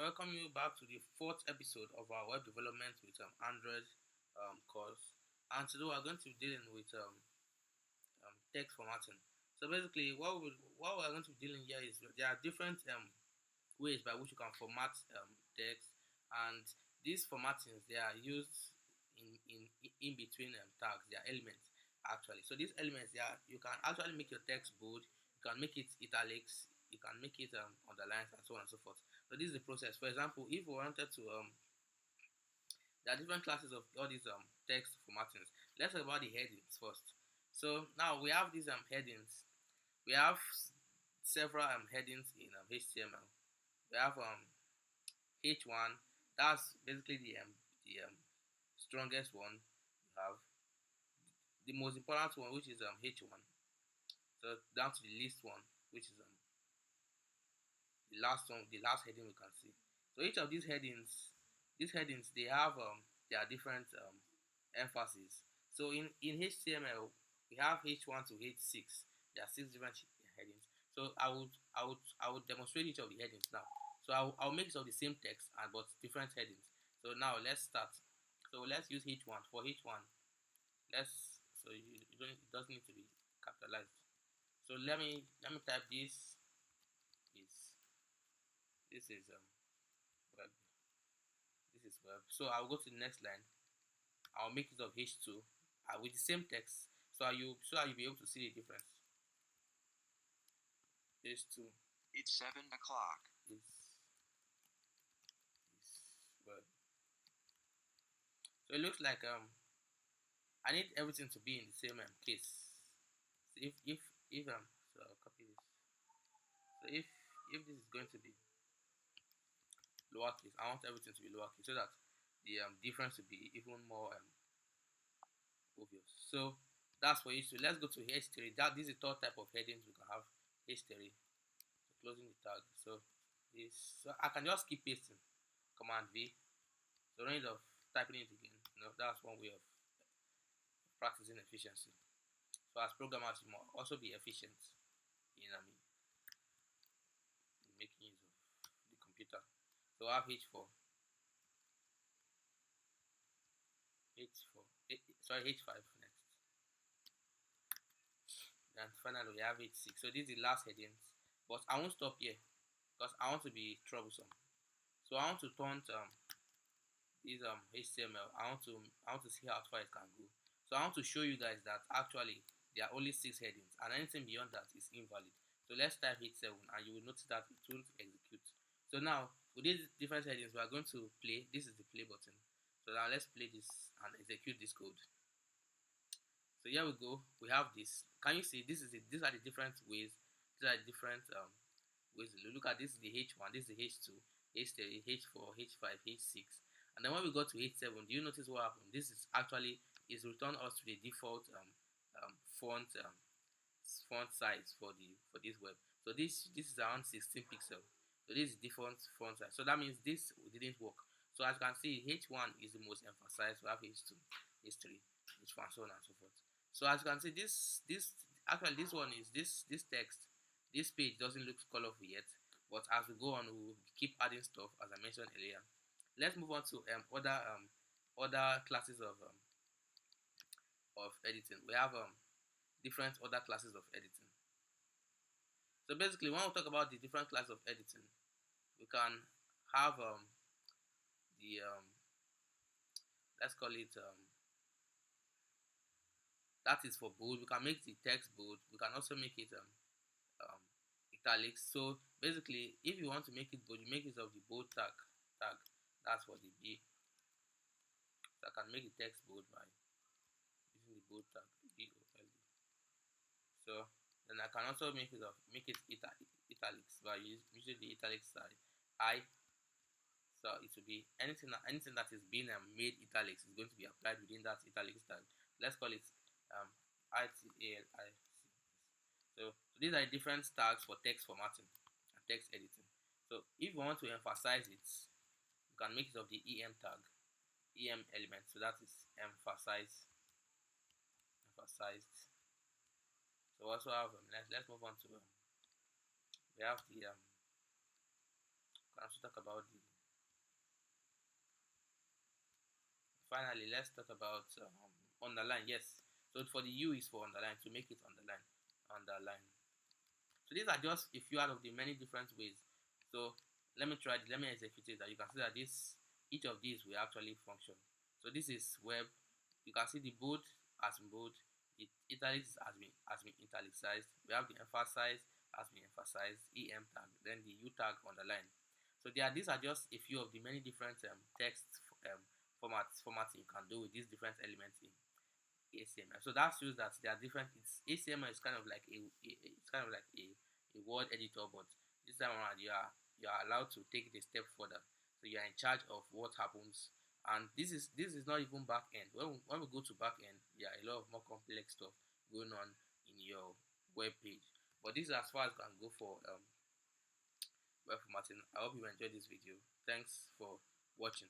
welcome you back to the fourth episode of our web development with Android course. And today we're going to be dealing with text formatting. So basically, what we're going to be dealing here is there are different ways by which you can format text, and these formattings they are used in between tags. They are elements actually. So these elements, you can actually make your text bold, you can make it italics, you can make it underlines, and so on and so forth. So this is the process. For example, if we wanted to there are different classes of all these text formattings. Let's talk about the headings first. So now we have these headings. We have several headings in HTML. We have H1. That's basically the strongest one. We have the most important one, which is H1. So down to the least one, which is the last one, the last heading we can see. So each of these headings, they have their different emphasis. So in HTML, we have H1 to H6. There are six different headings. So I would demonstrate each of the headings now. So I'll make it of the same text and but different headings. So now let's start. So let's use H1 for H1. Let's so you don't it doesn't need to be capitalized. So let me type is this is web. This is web. So I'll go to the next line. I'll make it of H2 with the same text. So you'll be able to see the difference. H2 It's 7 o'clock. is web. So it looks like I need everything to be in the same case. So if so I'll copy this. So if this is going to be lowercase, I want everything to be lowercase so that the difference will be even more obvious. So that's for H2. Let's go to H3. This is the third type of headings we can have. H3. So closing the tag. So I can just keep pasting. Command V. So no need of typing it again. That's one way of practicing efficiency. So as programmers, you must also be efficient in making use of the computer. So I have H4. H4. Sorry, H5 next. And finally we have H6. So this is the last headings. But I won't stop here because I want to be troublesome. So I want to turn this HTML. I want to see how far it can go. So I want to show you guys that actually there are only 6 headings and anything beyond that is invalid. So let's type H7 and you will notice that it won't execute. So now with these different headings we are going to play. This is the play button. So now let's play this and execute this code. So here we go. We have this. Can you see? These are the different ways. These are the different ways. Look at this is the H1. This is the H2, H3, H4, H5, H6. And then when we go to H7, do you notice what happened? This is actually is return us to the default font size for this web. So this is around 16 pixels. So this is default font size. So that means this didn't work. So as you can see, H1 is the most emphasized. We have H2, H3, H1, so on and so forth. So as you can see, this one is this text. This page doesn't look colorful yet, but as we go on, we'll keep adding stuff as I mentioned earlier. Let's move on to other classes of editing. We have different other classes of editing. So basically, when we talk about the different classes of editing, we can have the let's call it that is for bold. We can make the text bold. We can also make it italics. So basically, if you want to make it bold, you make use of the bold tag. That's for the B. So I can make the text bold by using the bold tag BOLD. So then I can also make it italics by using the italics side I. So it will be anything that is being made italics is going to be applied within that italics tag. Let's call it ITALIC. So these are different tags for text formatting and text editing. So if you want to emphasize it, you can make it of the EM tag, EM element. So that is emphasized. So also have let's move on to we have the can also talk about the. Finally, let's talk about underline. Yes. So for the U is for underline, to make it underline. Underline. So these are just a few out of the many different ways. So let me try. Let me execute it. That you can see that this each of these will actually function. So this is web. You can see the bold has been bold. The italics has been italicized. We have the emphasize has been emphasized. EM tag. Then the U tag underline. So these are just a few of the many different text formatting you can do with these different elements in HTML. So that shows that they are different. HTML is kind of like a word editor, but this time around you are allowed to take it a step further. So you are in charge of what happens, and this is not even back end. When we go to back end, there are a lot of more complex stuff going on in your web page. But this is as far as I can go for web formatting. I hope you enjoyed this video. Thanks for watching.